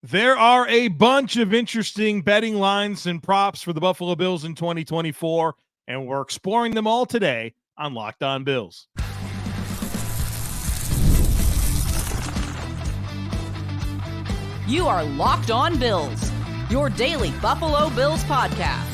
There are a bunch of interesting betting lines and props for the Buffalo Bills in 2024, and we're exploring them all today on Locked On Bills. You are Locked On Bills, your daily Buffalo Bills podcast.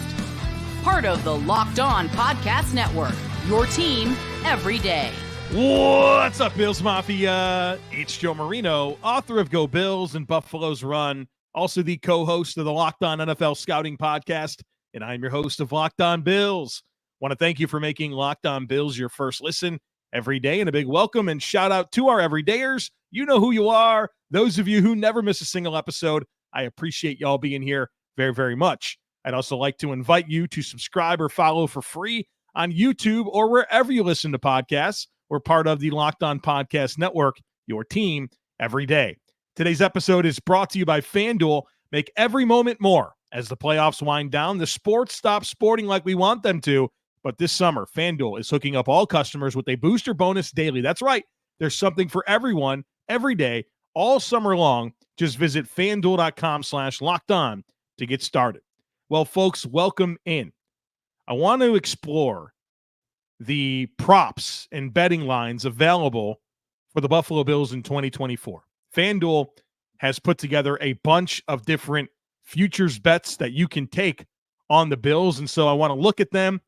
Part of the Locked On Podcast Network, your team every day. What's up, Bills Mafia? It's Joe Marino, author of Go Bills and Buffalo's Run, also the co-host of the Locked On NFL Scouting Podcast, and I'm your host of Locked On Bills. Want to thank you for making Locked On Bills your first listen every day, and a big welcome and shout out to our everydayers. You know who you are. Those of you who never miss a single episode, I appreciate y'all being here very, very much. I'd also like to invite you to subscribe or follow for free on YouTube or wherever you listen to podcasts. We're part of the Locked On Podcast Network, your team every day. Today's episode is brought to you by FanDuel. Make every moment more. As the playoffs wind down, the sports stop sporting like we want them to. But this summer, FanDuel is hooking up all customers with a booster bonus daily. That's right. There's something for everyone, every day, all summer long. Just visit FanDuel.com/lockedon to get started. Well, folks, welcome in. I want to explore the props and betting lines available for the Buffalo Bills in 2024. FanDuel has put together a bunch of different futures bets that you can take on the Bills. And so I want to look at them,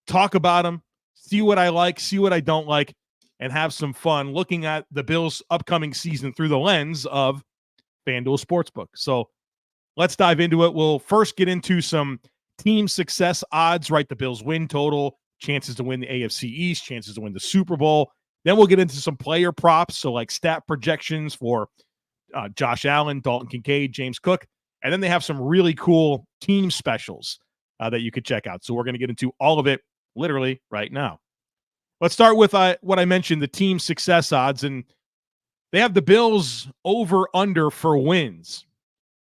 talk about them, see what I like, see what I don't like, and have some fun looking at the Bills' upcoming season through the lens of FanDuel Sportsbook. So let's dive into it. We'll first get into some team success odds, right? The Bills win total, chances to win the AFC East, chances to win the Super Bowl. Then we'll get into some player props, so like stat projections for Josh Allen, Dalton Kincaid, James Cook. And then they have some really cool team specials that you could check out. So we're going to get into all of it literally right now. Let's start with what I mentioned, the team success odds. And they have the Bills over-under for wins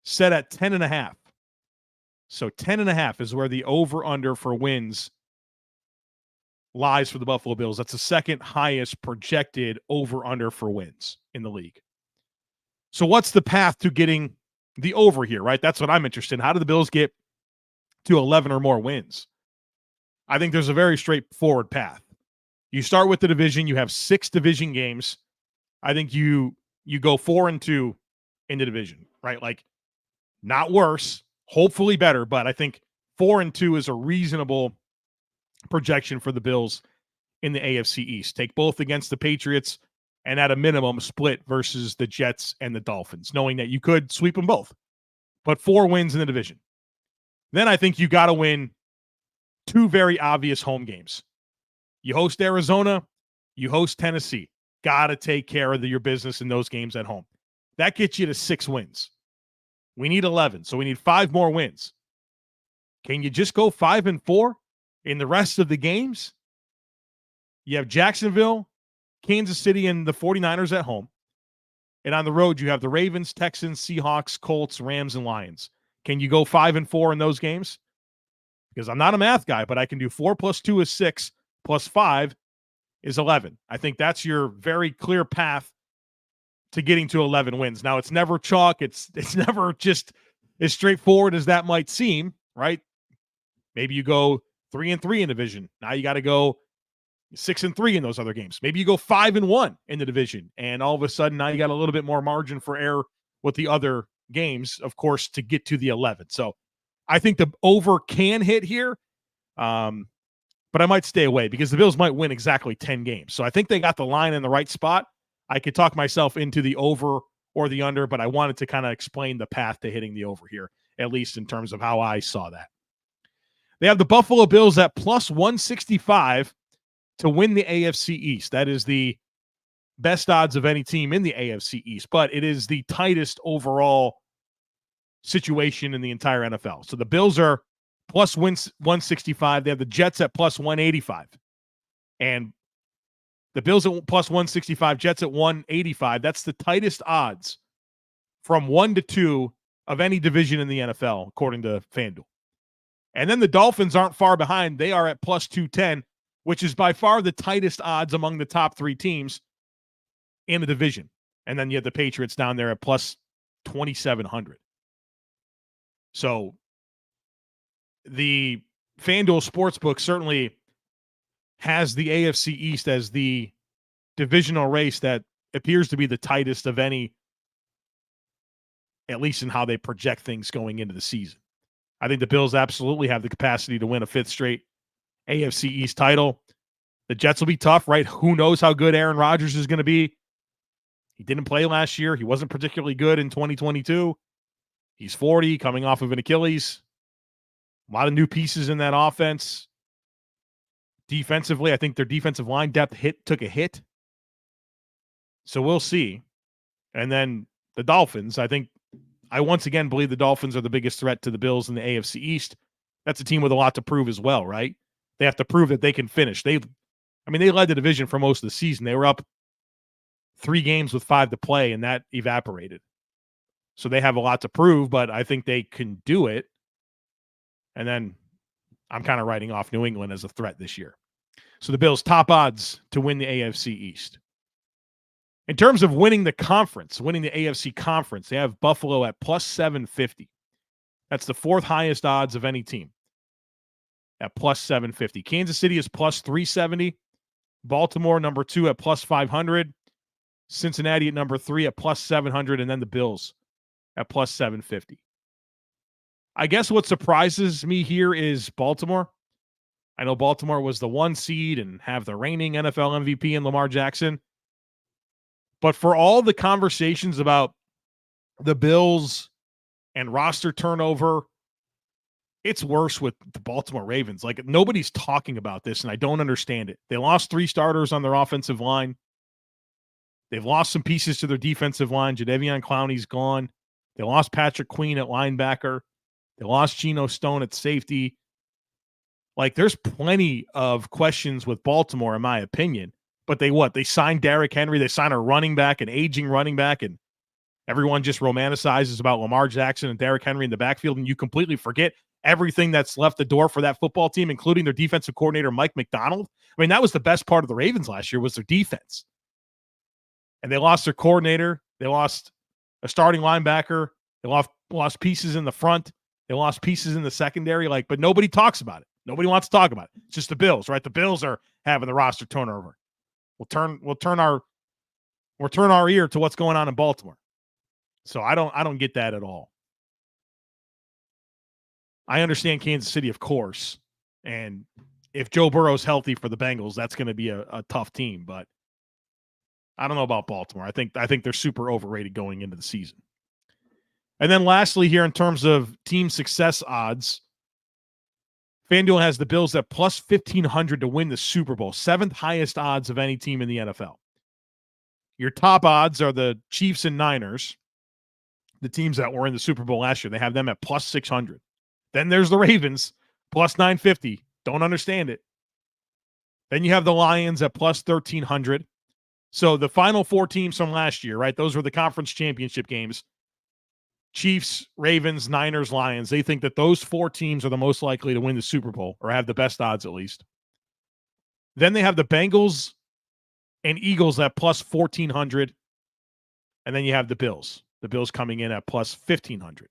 set at 10.5. So 10.5 is where the over-under for wins lies for the Buffalo Bills. That's the second highest projected over-under for wins in the league. So what's the path to getting the over here, right? That's what I'm interested in. How do the Bills get to 11 or more wins? I think there's a very straightforward path. You start with the division. You have 6 division games. I think you go 4-2 in the division, right? Like, not worse, hopefully better, but I think 4-2 is a reasonable projection for the Bills in the AFC East. Take both against the Patriots and at a minimum split versus the Jets and the Dolphins, knowing that you could sweep them both. But 4 wins in the division. Then I think you got to win 2 very obvious home games. You host Arizona, you host Tennessee. Got to take care of your business in those games at home. That gets you to 6 wins. We need 11, so we need 5 more wins. Can you just go 5-4 in the rest of the games? You have Jacksonville, Kansas City, and the 49ers at home. And on the road, you have the Ravens, Texans, Seahawks, Colts, Rams, and Lions. Can you go 5-4 in those games? Because I'm not a math guy, but I can do 4 + 2 is 6, + 5 is 11. I think that's your very clear path to getting to 11 wins. Now, it's never chalk. It's never just as straightforward as that might seem, right? Maybe you go 3-3 in division. Now you got to go 6-3 in those other games. Maybe you go 5-1 in the division, and all of a sudden now you got a little bit more margin for error with the other games, of course, to get to the 11. So I think the over can hit here, but I might stay away because the Bills might win exactly 10 games. So I think they got the line in the right spot. I could talk myself into the over or the under, but I wanted to kind of explain the path to hitting the over here, at least in terms of how I saw that. They have the Buffalo Bills at +165 to win the AFC East. That is the best odds of any team in the AFC East, but it is the tightest overall situation in the entire NFL. So the Bills are +165. They have the Jets at +185. And the Bills at +165, Jets at 185. That's the tightest odds from 1 to 2 of any division in the NFL, according to FanDuel. And then the Dolphins aren't far behind. They are at +210, which is by far the tightest odds among the top 3 teams in the division. And then you have the Patriots down there at 2,700. So the FanDuel Sportsbook certainly has the AFC East as the divisional race that appears to be the tightest of any, at least in how they project things going into the season. I think the Bills absolutely have the capacity to win a fifth straight AFC East title. The Jets will be tough, right? Who knows how good Aaron Rodgers is going to be? He didn't play last year. He wasn't particularly good in 2022. He's 40, coming off of an Achilles. A lot of new pieces in that offense. Defensively, I think their defensive line depth took a hit. So we'll see. And then the Dolphins, I once again believe the Dolphins are the biggest threat to the Bills in the AFC East. That's a team with a lot to prove as well, right? They have to prove that they can finish. They led the division for most of the season. They were up 3 games with 5 to play, and that evaporated. So they have a lot to prove, but I think they can do it. And then I'm kind of writing off New England as a threat this year. So the Bills, top odds to win the AFC East. In terms of winning the conference, winning the AFC conference, they have Buffalo at plus 750. That's the 4th highest odds of any team at plus 750. Kansas City is plus 370. Baltimore, number 2 at plus 500. Cincinnati at number 3 at plus 700. And then the Bills at plus 750. I guess what surprises me here is Baltimore. I know Baltimore was the 1 seed and have the reigning NFL MVP in Lamar Jackson. But for all the conversations about the Bills and roster turnover, it's worse with the Baltimore Ravens. Like, nobody's talking about this, and I don't understand it. They lost 3 starters on their offensive line. They've lost some pieces to their defensive line. Jadeveon Clowney's gone. They lost Patrick Queen at linebacker. They lost Geno Stone at safety. Like, there's plenty of questions with Baltimore, in my opinion. But they signed Derrick Henry. They signed a running back, an aging running back, and everyone just romanticizes about Lamar Jackson and Derrick Henry in the backfield, and you completely forget everything that's left the door for that football team, including their defensive coordinator, Mike McDonald. I mean, that was the best part of the Ravens last year, was their defense. And they lost their coordinator. They lost a starting linebacker. They lost pieces in the front. They lost pieces in the secondary. But nobody talks about it. Nobody wants to talk about it. It's just the Bills, right? The Bills are having the roster turnover. We'll turn our ear to what's going on in Baltimore. So I don't get that at all. I understand Kansas City, of course, and if Joe Burrow's healthy for the Bengals, that's going to be a tough team. But I don't know about Baltimore. I think they're super overrated going into the season. And then lastly, here in terms of team success odds, FanDuel has the Bills at plus 1,500 to win the Super Bowl, 7th highest odds of any team in the NFL. Your top odds are the Chiefs and Niners, the teams that were in the Super Bowl last year. They have them at plus 600. Then there's the Ravens, plus 950. Don't understand it. Then you have the Lions at plus 1,300. So the final 4 teams from last year, right? Those were the conference championship games. Chiefs, Ravens, Niners, Lions. They think that those 4 teams are the most likely to win the Super Bowl, or have the best odds at least. Then they have the Bengals and Eagles at plus 1,400. And then you have the Bills. The Bills coming in at plus 1,500.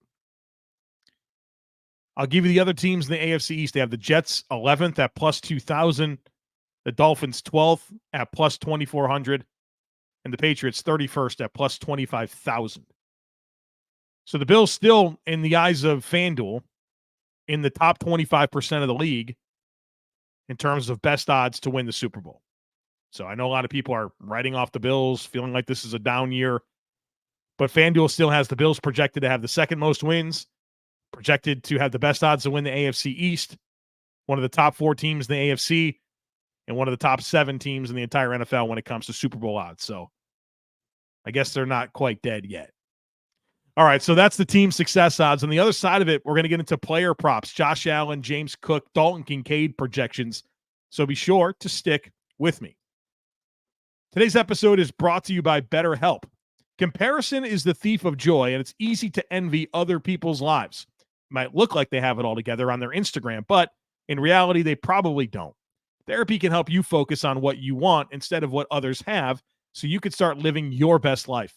I'll give you the other teams in the AFC East. They have the Jets 11th at plus 2,000. The Dolphins 12th at plus 2,400. And the Patriots 31st at plus 25,000. So the Bills still, in the eyes of FanDuel, in the top 25% of the league in terms of best odds to win the Super Bowl. So I know a lot of people are writing off the Bills, feeling like this is a down year. But FanDuel still has the Bills projected to have the 2nd most wins, projected to have the best odds to win the AFC East, one of the top 4 teams in the AFC, and one of the top 7 teams in the entire NFL when it comes to Super Bowl odds. So I guess they're not quite dead yet. All right, so that's the team success odds. On the other side of it, we're going to get into player props, Josh Allen, James Cook, Dalton Kincaid projections. So be sure to stick with me. Today's episode is brought to you by BetterHelp. Comparison is the thief of joy, and it's easy to envy other people's lives. It might look like they have it all together on their Instagram, but in reality, they probably don't. Therapy can help you focus on what you want instead of what others have, so you can start living your best life.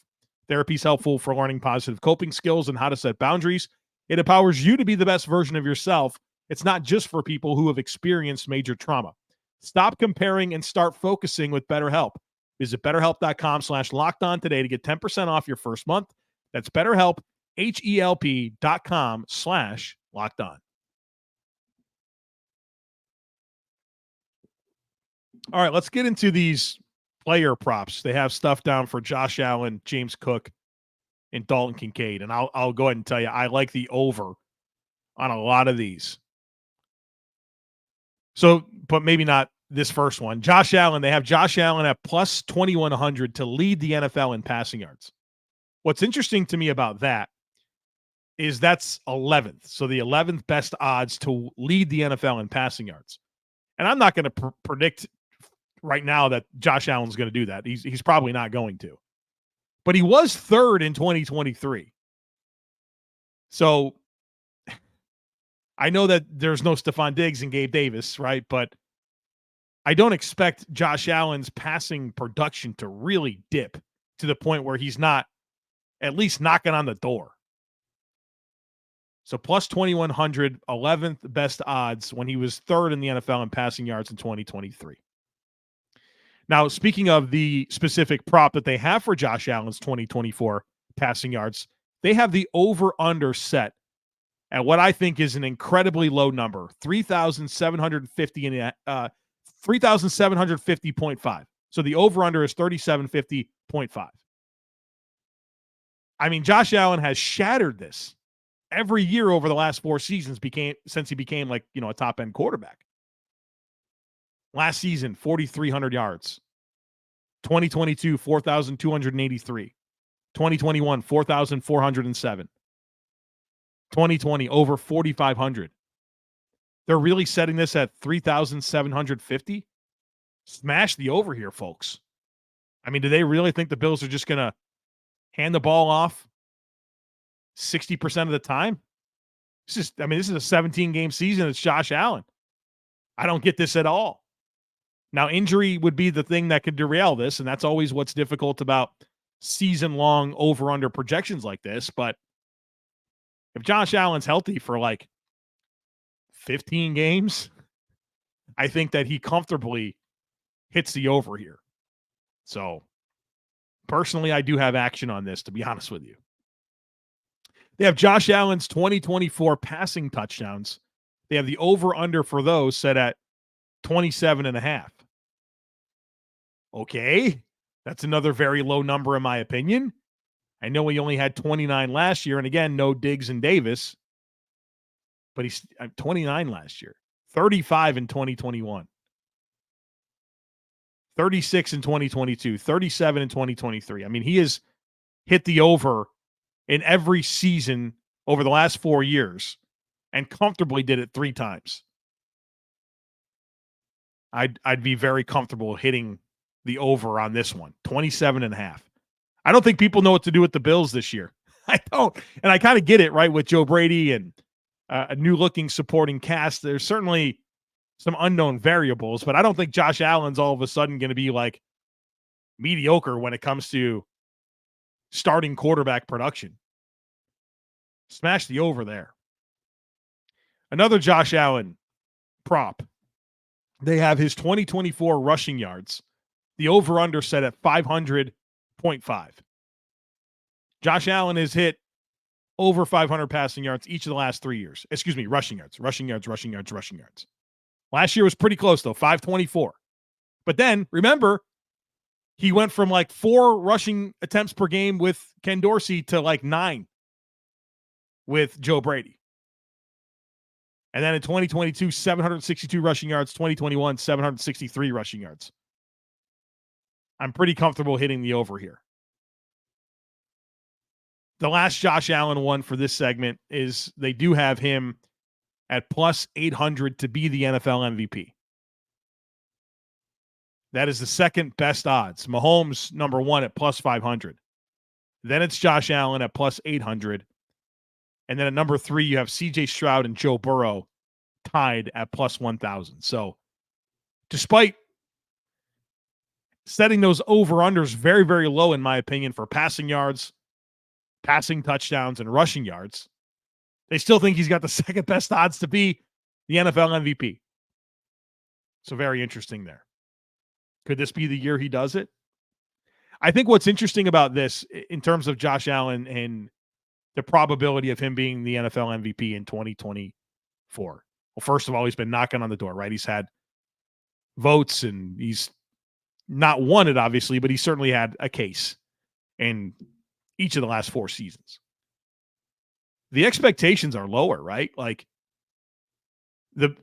Therapy is helpful for learning positive coping skills and how to set boundaries. It empowers you to be the best version of yourself. It's not just for people who have experienced major trauma. Stop comparing and start focusing with BetterHelp. Visit BetterHelp.com/lockedon today to get 10% off your first month. That's BetterHelp, HELP.com/lockedon. All right, let's get into these player props. They have stuff down for Josh Allen, James Cook, and Dalton Kincaid. And I'll go ahead and tell you, I like the over on a lot of these. So, but maybe not this first one. Josh Allen, they have Josh Allen at plus 2,100 to lead the NFL in passing yards. What's interesting to me about that is that's 11th. So the 11th best odds to lead the NFL in passing yards. And I'm not going to predict right now that Josh Allen's going to do that. He's probably not going to. But he was third in 2023. So I know that there's no Stephon Diggs and Gabe Davis, right? But I don't expect Josh Allen's passing production to really dip to the point where he's not at least knocking on the door. So plus 2,100, 11th best odds when he was third in the NFL in passing yards in 2023. Now, speaking of the specific prop that they have for Josh Allen's 2024 passing yards, they have the over-under set at what I think is an incredibly low number, 3,750.5. So the over-under is 3,750.5. I mean, Josh Allen has shattered this every year over the last 4 seasons since he became like, a top-end quarterback. Last season, 4,300 yards. 2022, 4,283. 2021, 4,407. 2020, over 4,500. They're really setting this at 3,750? Smash the over here, folks. I mean, do they really think the Bills are just going to hand the ball off 60% of the time? This is a 17-game season. It's Josh Allen. I don't get this at all. Now, injury would be the thing that could derail this, and that's always what's difficult about season-long over-under projections like this. But if Josh Allen's healthy for like 15 games, I think that he comfortably hits the over here. So, personally, I do have action on this, to be honest with you. They have Josh Allen's 2024 passing touchdowns. They have the over-under for those set at 27.5. Okay, that's another very low number in my opinion. I know he only had 29 last year, and again, no Diggs and Davis, but he's 29 last year, 35 in 2021, 36 in 2022, 37 in 2023. I mean, he has hit the over in every season over the last 4 years and comfortably did it 3 times. I'd be very comfortable hitting the over on this one, 27.5. I don't think people know what to do with the Bills this year. I don't. And I kind of get it, right, with Joe Brady and a new-looking supporting cast. There's certainly some unknown variables, but I don't think Josh Allen's all of a sudden going to be, like, mediocre when it comes to starting quarterback production. Smash the over there. Another Josh Allen prop. They have his 2024 rushing yards. The over-under set at 500.5. Josh Allen has hit over 500 passing yards each of the last 3 years. Excuse me, rushing yards. Last year was pretty close, though, 524. But then, remember, he went from like 4 rushing attempts per game with Ken Dorsey to like 9 with Joe Brady. And then in 2022, 762 rushing yards. 2021, 763 rushing yards. I'm pretty comfortable hitting the over here. The last Josh Allen one for this segment is they do have him at plus 800 to be the NFL MVP. That is the second best odds. Mahomes, number 1 at plus 500. Then it's Josh Allen at plus 800. And then at number 3, you have CJ Stroud and Joe Burrow tied at plus 1,000. So despite setting those over-unders very, very low, in my opinion, for passing yards, passing touchdowns, and rushing yards. They still think he's got the second best odds to be the NFL MVP. So very interesting there. Could this be the year he does it? I think what's interesting about this in terms of Josh Allen and the probability of him being the NFL MVP in 2024. Well, first of all, he's been knocking on the door, right? He's had votes and he's not won it, obviously, but he certainly had a case in each of the last 4 seasons. The expectations are lower, right? Like the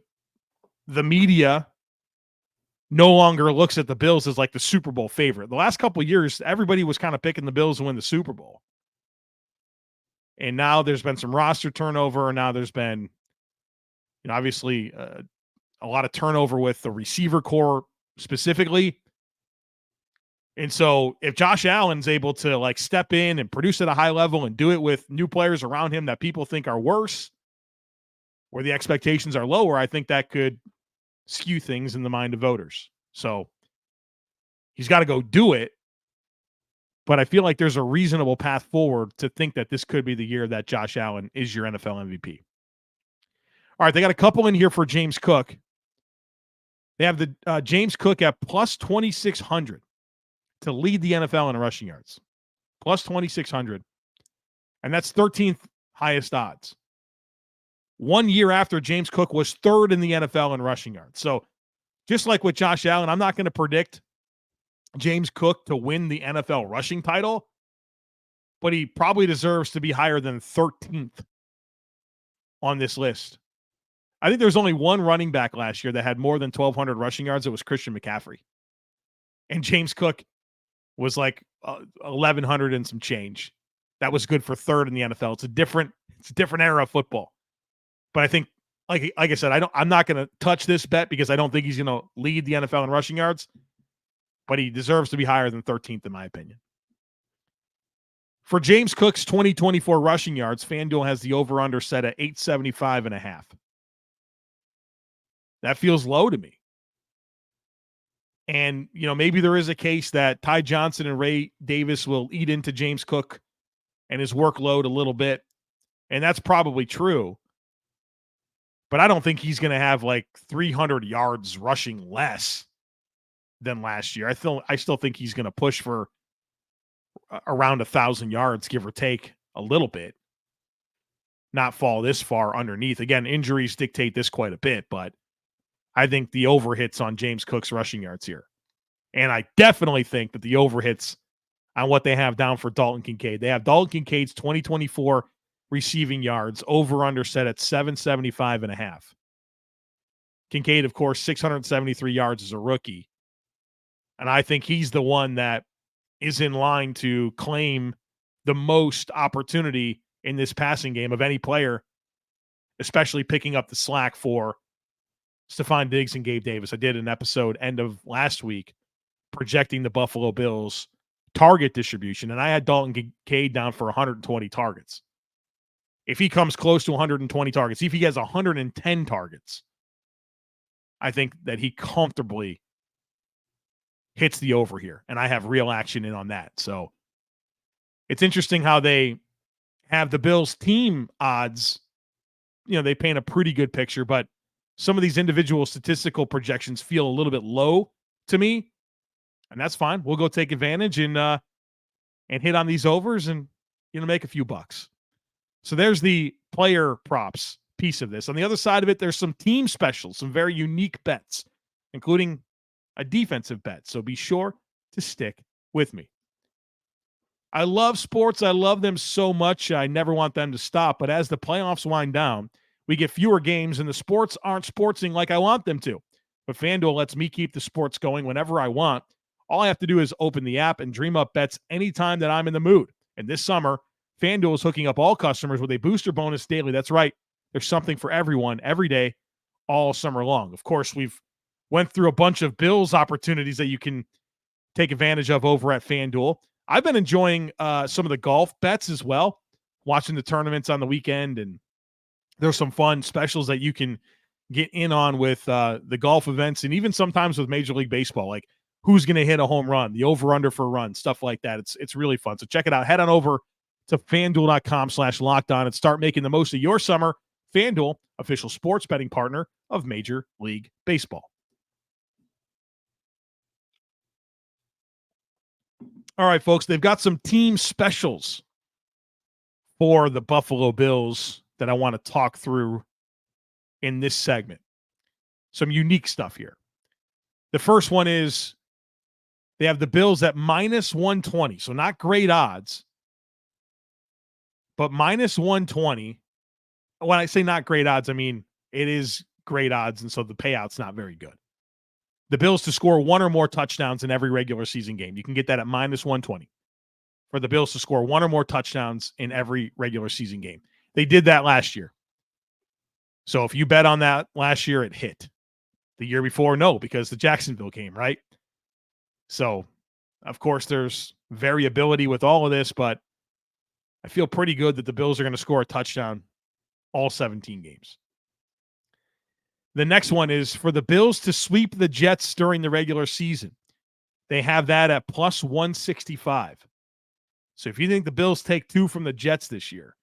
media no longer looks at the Bills as like the Super Bowl favorite. The last couple of years, everybody was kind of picking the Bills to win the Super Bowl. And now there's been some roster turnover. And now there's been, obviously a lot of turnover with the receiver core specifically. And so if Josh Allen's able to like step in and produce at a high level and do it with new players around him that people think are worse, where the expectations are lower, I think that could skew things in the mind of voters. So he's got to go do it. But I feel like there's a reasonable path forward to think that this could be the year that Josh Allen is your NFL MVP. All right, they got a couple in here for James Cook. They have the James Cook at plus 2,600 to lead the NFL in rushing yards. Plus 2,600. And that's 13th highest odds. 1 year after James Cook was 3rd in the NFL in rushing yards. So just like with Josh Allen, I'm not going to predict James Cook to win the NFL rushing title, but he probably deserves to be higher than 13th on this list. I think there's only one running back last year that had more than 1,200 rushing yards. It was Christian McCaffrey. And James Cook was like 1,100 and some change. That was good for 3rd in the NFL. It's a different era of football. But I think, like I said, I'm not going to touch this bet because I don't think he's going to lead the NFL in rushing yards. But he deserves to be higher than 13th, in my opinion. For James Cook's 2024 rushing yards, FanDuel has the over-under set at 875.5. That feels low to me. And, maybe there is a case that Ty Johnson and Ray Davis will eat into James Cook and his workload a little bit. And that's probably true. But I don't think he's going to have like 300 yards rushing less than last year. I still think he's going to push for around 1,000 yards, give or take a little bit. Not fall this far underneath. Again, injuries dictate this quite a bit, but I think the over hits on James Cook's rushing yards here. And I definitely think that the over hits on what they have down for Dalton Kincaid. They have Dalton Kincaid's 2024 receiving yards over under set at 775.5. Kincaid, of course, 673 yards as a rookie. And I think he's the one that is in line to claim the most opportunity in this passing game of any player, especially picking up the slack for Stephon Diggs and Gabe Davis. I did an episode end of last week projecting the Buffalo Bills target distribution, and I had Dalton Kincaid down for 120 targets. If he comes close to 120 targets, if he has 110 targets, I think that he comfortably hits the over here, and I have real action in on that. So it's interesting how they have the Bills team odds. They paint a pretty good picture, but some of these individual statistical projections feel a little bit low to me, and that's fine. We'll go take advantage and hit on these overs and make a few bucks. So there's the player props piece of this. On the other side of it, there's some team specials, some very unique bets, including a defensive bet. So be sure to stick with me. I love sports. I love them so much. I never want them to stop. But as the playoffs wind down, we get fewer games and the sports aren't sportsing like I want them to. But FanDuel lets me keep the sports going whenever I want. All I have to do is open the app and dream up bets anytime that I'm in the mood. And this summer, FanDuel is hooking up all customers with a booster bonus daily. That's right. There's something for everyone every day, all summer long. Of course, we've went through a bunch of Bills opportunities that you can take advantage of over at FanDuel. I've been enjoying some of the golf bets as well, watching the tournaments on the weekend, and there's some fun specials that you can get in on with the golf events and even sometimes with Major League Baseball. Like who's going to hit a home run, the over-under for a run, stuff like that. It's really fun. So check it out. Head on over to FanDuel.com/lockedon and start making the most of your summer. FanDuel, official sports betting partner of Major League Baseball. All right, folks, they've got some team specials for the Buffalo Bills that I want to talk through in this segment. Some unique stuff here. The first one is they have the Bills at minus 120, so not great odds, but minus 120. When I say not great odds, I mean it is great odds, and so the payout's not very good. The Bills to score one or more touchdowns in every regular season game. You can get that at minus 120 for the Bills to score one or more touchdowns in every regular season game. They did that last year. So if you bet on that last year, it hit. The year before, no, because the Jacksonville game, right? So, of course, there's variability with all of this, but I feel pretty good that the Bills are going to score a touchdown all 17 games. The next one is for the Bills to sweep the Jets during the regular season. They have that at plus 165. So if you think the Bills take 2 from the Jets this year,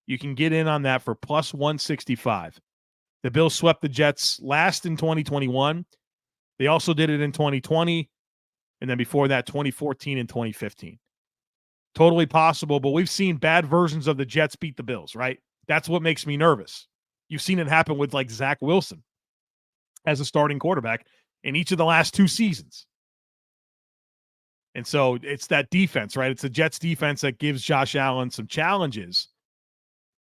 you can get in on that for plus 165. The Bills swept the Jets last in 2021. They also did it in 2020. And then before that, 2014 and 2015. Totally possible, but we've seen bad versions of the Jets beat the Bills, right? That's what makes me nervous. You've seen it happen with like Zach Wilson as a starting quarterback in each of the last 2 seasons. And so it's that defense, right? It's the Jets defense that gives Josh Allen some challenges.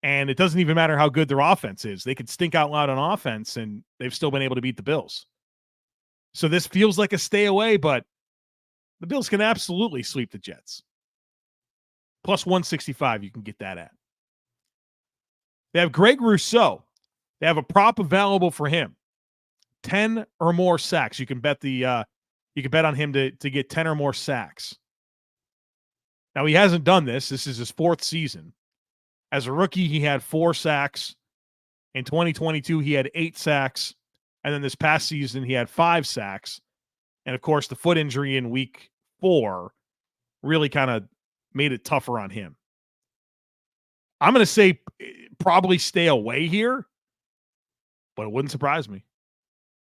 And it doesn't even matter how good their offense is. They could stink out loud on offense, and they've still been able to beat the Bills. So this feels like a stay away, but the Bills can absolutely sweep the Jets. Plus 165, you can get that at. They have Gregory Rousseau. They have a prop available for him. 10 or more sacks. You can bet on him to get 10 or more sacks. Now, he hasn't done this. This is his 4th season. As a rookie, he had 4 sacks. In 2022, he had 8 sacks. And then this past season, he had 5 sacks. And, of course, the foot injury in week 4 really kind of made it tougher on him. I'm going to say probably stay away here, but it wouldn't surprise me.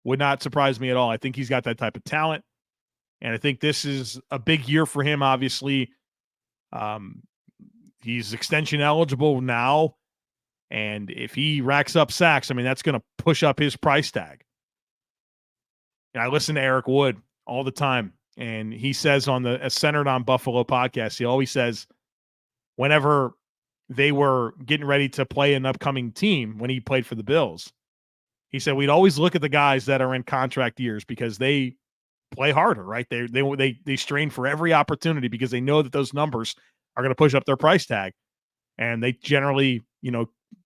Would not surprise me at all. I think he's got that type of talent. And I think this is a big year for him, obviously. He's extension eligible now. And if he racks up sacks, I mean, that's going to push up his price tag. And I listen to Eric Wood all the time. And he says on the Centered on Buffalo podcast, he always says whenever they were getting ready to play an upcoming team when he played for the Bills, he said we'd always look at the guys that are in contract years because they play harder, right? They strain for every opportunity because they know that those numbers are going to push up their price tag. And they generally,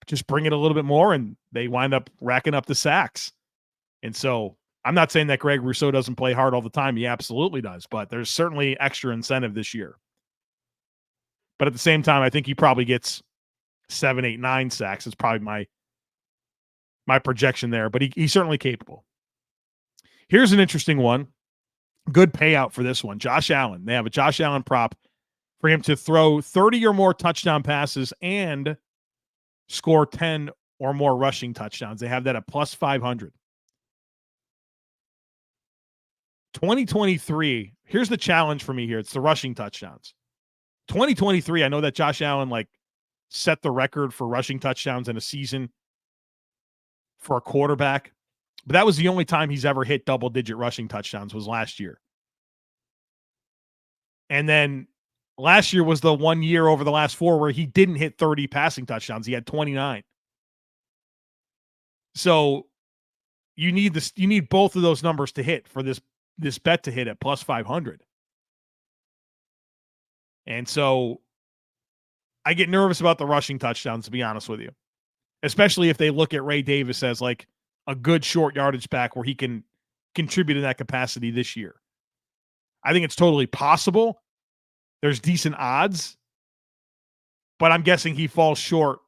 just bring it a little bit more and they wind up racking up the sacks. And so I'm not saying that Greg Rousseau doesn't play hard all the time. He absolutely does, but there's certainly extra incentive this year. But at the same time, I think he probably gets 7, 8, 9 sacks. It's probably my projection there, but he's certainly capable. Here's an interesting one. Good payout for this one. Josh Allen. They have a Josh Allen prop for him to throw 30 or more touchdown passes and score 10 or more rushing touchdowns. They have that at plus 500. 2023, here's the challenge for me here. It's the rushing touchdowns. 2023, I know that Josh Allen set the record for rushing touchdowns in a season for a quarterback, but that was the only time he's ever hit double-digit rushing touchdowns was last year. And then last year was the 1 year over the last 4 where he didn't hit 30 passing touchdowns. He had 29. So you need both of those numbers to hit for this bet to hit at plus 500. And so I get nervous about the rushing touchdowns, to be honest with you, especially if they look at Ray Davis as a good short yardage back where he can contribute in that capacity this year. I think it's totally possible. There's decent odds, but I'm guessing he falls short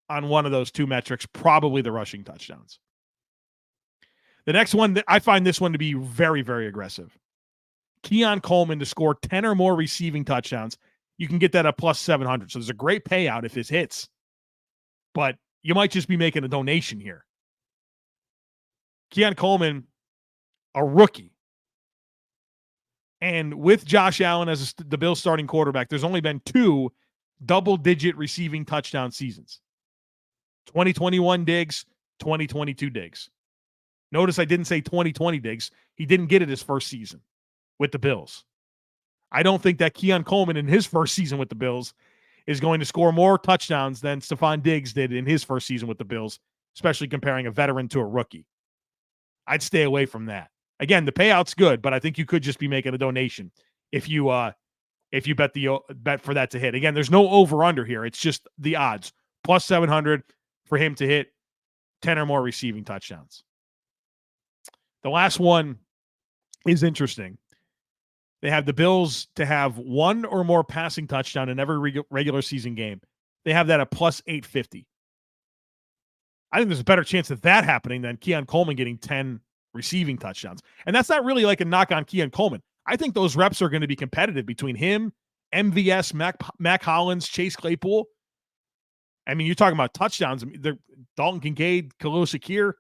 on one of those 2 metrics, probably the rushing touchdowns. The next one, I find this one to be very, very aggressive. Keon Coleman to score 10 or more receiving touchdowns. You can get that at plus 700. So there's a great payout if this hits. But you might just be making a donation here. Keon Coleman, a rookie. And with Josh Allen as the Bills starting quarterback, there's only been 2 double-digit receiving touchdown seasons. 2021 Diggs, 2022 Diggs. Notice I didn't say 2020 Diggs. He didn't get it his first season with the Bills. I don't think that Keon Coleman in his first season with the Bills is going to score more touchdowns than Stephon Diggs did in his first season with the Bills, especially comparing a veteran to a rookie. I'd stay away from that. Again, the payout's good, but I think you could just be making a donation if you bet for that to hit. Again, there's no over-under here. It's just the odds. Plus 700 for him to hit 10 or more receiving touchdowns. The last one is interesting. They have the Bills to have 1 or more passing touchdown in every regular season game. They have that at plus 850. I think there's a better chance of that happening than Keon Coleman getting 10 receiving touchdowns. And that's not really like a knock on Keon Coleman. I think those reps are going to be competitive between him, MVS, Mac Hollins, Chase Claypool. I mean, you're talking about touchdowns. Dalton Kincaid, Khalil Shakir.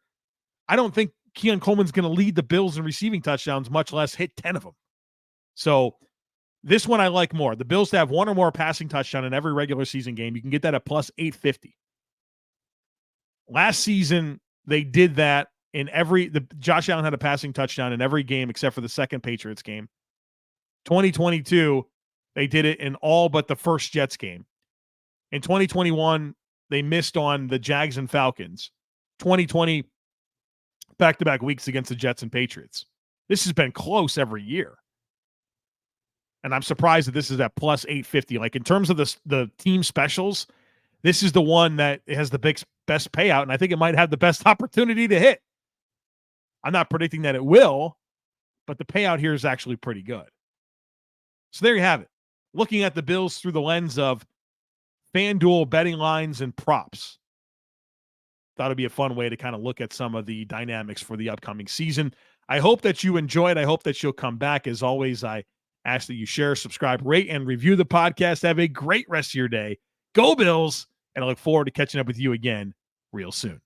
I don't think Keon Coleman's going to lead the Bills in receiving touchdowns, much less hit 10 of them. So this one I like more. The Bills to have 1 or more passing touchdown in every regular season game. You can get that at plus 850. Last season, they did that in Josh Allen had a passing touchdown in every game except for the second Patriots game. 2022, they did it in all but the first Jets game. In 2021, they missed on the Jags and Falcons. 2020, back-to-back weeks against the Jets and Patriots. This has been close every year. And I'm surprised that this is at plus 850. Like, in terms of the team specials, this is the one that has the best payout, and I think it might have the best opportunity to hit. I'm not predicting that it will, but the payout here is actually pretty good. So there you have it. Looking at the Bills through the lens of FanDuel betting lines and props. Thought it'd be a fun way to kind of look at some of the dynamics for the upcoming season. I hope that you enjoyed. I hope that you'll come back. As always, I ask that you share, subscribe, rate, and review the podcast. Have a great rest of your day. Go Bills, and I look forward to catching up with you again real soon.